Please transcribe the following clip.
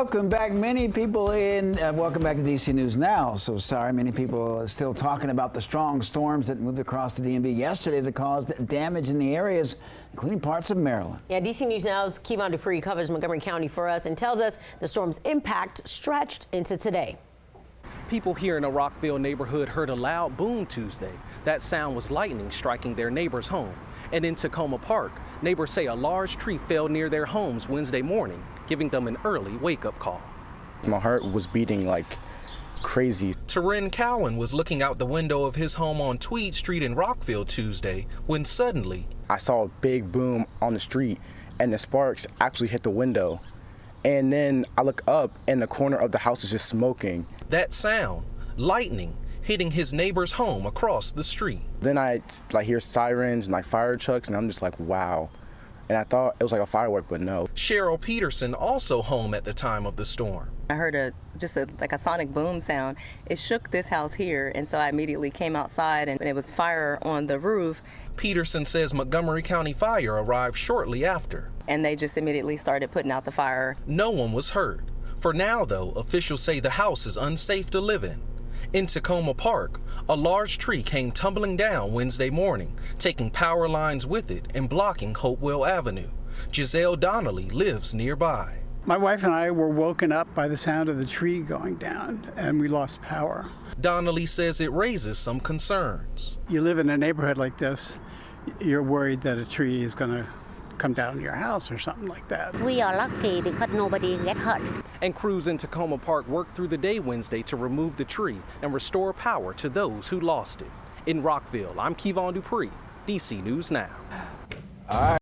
Welcome back. Welcome back to DC News Now. So sorry, many people are still talking about the strong storms that moved across the DMV yesterday that caused damage in the areas, including parts of Maryland. Yeah, DC News Now's Kevon Dupree covers Montgomery County for us and tells us the storm's impact stretched into today. People here in a Rockville neighborhood heard a loud boom Tuesday. That sound was lightning striking their neighbor's home. And in Takoma Park, neighbors say a large tree fell near their homes Wednesday morning, giving them an early wake-up call. My heart was beating like crazy. Terren Cowan was looking out the window of his home on Tweed Street in Rockville Tuesday when suddenly I saw a big boom on the street and the sparks actually hit the window. And then I look up and the corner of the house is just smoking. That sound, lightning, hitting his neighbor's home across the street. Then I hear sirens and fire trucks, and I'm just like, wow. And I thought it was like a firework, but no. Cheryl Peterson, also home at the time of the storm. I heard a sonic boom sound. It shook this house here, and so I immediately came outside, and it was fire on the roof. Peterson says Montgomery County Fire arrived shortly after. And they just immediately started putting out the fire. No one was hurt. For now, though, officials say the house is unsafe to live in. In Takoma Park, a large tree came tumbling down Wednesday morning, taking power lines with it and blocking Hopewell Avenue. Giselle Donnelly lives nearby. My wife and I were woken up by the sound of the tree going down, and we lost power. Donnelly says it raises some concerns. You live in a neighborhood like this, you're worried that a tree is going to come down to your house or something like that. We are lucky because nobody get hurt. And crews in Takoma Park worked through the day Wednesday to remove the tree and restore power to those who lost it. In Rockville, I'm Kevon Dupree, DC News Now. All right.